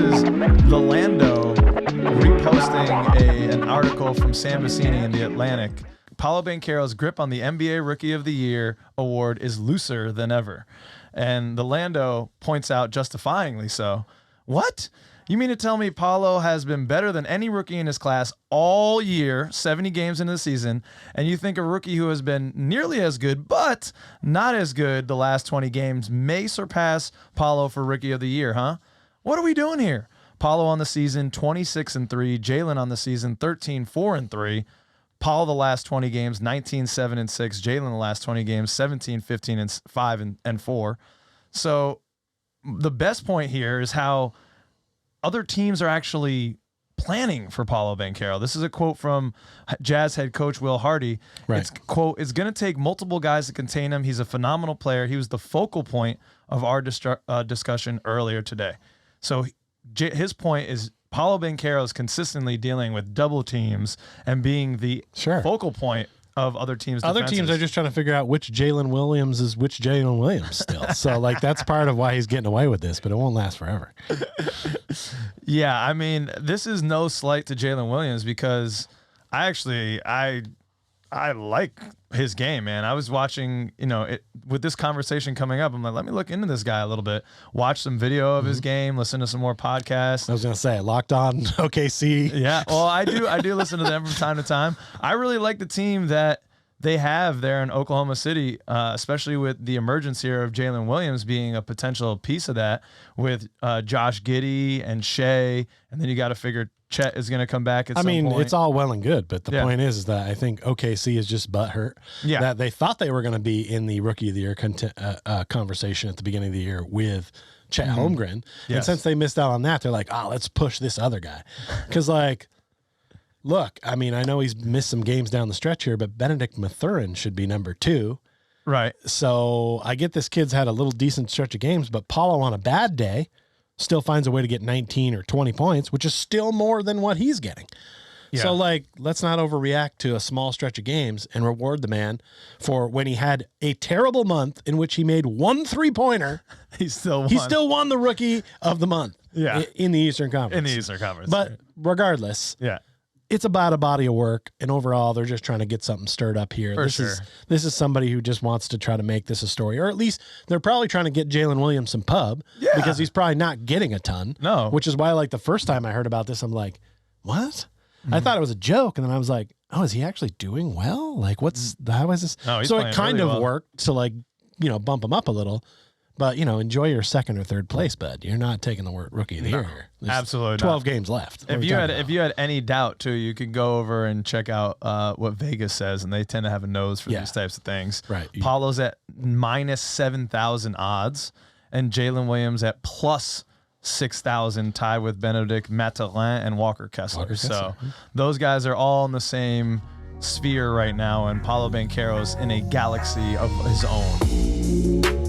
is the Lando reposting an article from Sam Vecini in The Atlantic. Paolo Banchero's grip on the NBA Rookie of the Year award is looser than ever. And the Lando points out, justifyingly so, what? You mean to tell me Paolo has been better than any rookie in his class all year, 70 games into the season, and you think a rookie who has been nearly as good but not as good the last 20 games may surpass Paolo for Rookie of the Year, huh? What are we doing here? Paolo on the season 26-3, Jalen on the season 13-4-3, Paolo the last 20 games 19-7-6, Jalen the last 20 games 17-15-5-4. So the best point here is how other teams are actually planning for Paolo Banchero. This is a quote from Jazz head coach Will Hardy. Right. It's, quote, "It's going to take multiple guys to contain him. He's a phenomenal player. He was the focal point of our discussion earlier today." So his point is Paolo Banchero is consistently dealing with double teams and being the focal point of other teams' Other defenses. teams are just trying to figure out which Jalen Williams is which Jalen Williams still. So, like, that's part of why he's getting away with this, but it won't last forever. Yeah, I mean, this is no slight to Jalen Williams because I like his game, man. I was watching, with this conversation coming up, I'm like, let me look into this guy a little bit, watch some video of his game, listen to some more podcasts. I was going to say, Locked On OKC. Yeah, well, I do listen to them from time to time. I really like the team that they have there in Oklahoma City, especially with the emergence here of Jalen Williams being a potential piece of that with Josh Giddey and Shea, and then you got to figure Chet is going to come back at some point. It's all well and good, but the point is that I think OKC is just butthurt that they thought they were going to be in the Rookie of the Year conversation at the beginning of the year with Chet Holmgren. Yes. And since they missed out on that, they're like, let's push this other guy. Because, look, I mean, I know he's missed some games down the stretch here, but Benedict Mathurin should be number 2. Right. So I get this kid's had a little decent stretch of games, but Paulo on a bad day still finds a way to get 19 or 20 points, which is still more than what he's getting. Yeah. So, let's not overreact to a small stretch of games and reward the man for when he had a terrible month in which he made 1 3-pointer. He still won the Rookie of the Month in the Eastern Conference. But regardless, it's about a body of work, and overall, they're just trying to get something stirred up here. This is somebody who just wants to try to make this a story, or at least they're probably trying to get Jalen Williams some pub because he's probably not getting a ton. No, which is why, the first time I heard about this, I'm like, what? I thought it was a joke, and then I was like, oh, is he actually doing well? How is this? No, so it kind of worked to bump him up a little. But, enjoy your second or third place, bud. You're not taking the Rookie of the Year here. There's absolutely 12 games left. If you had any doubt, too, you could go over and check out what Vegas says, and they tend to have a nose for these types of things. Right. Paulo's at minus 7,000 odds, and Jalen Williams at plus 6,000, tied with Benedict Mathurin and Walker Kessler. So those guys are all in the same sphere right now, and Paolo Banchero's in a galaxy of his own.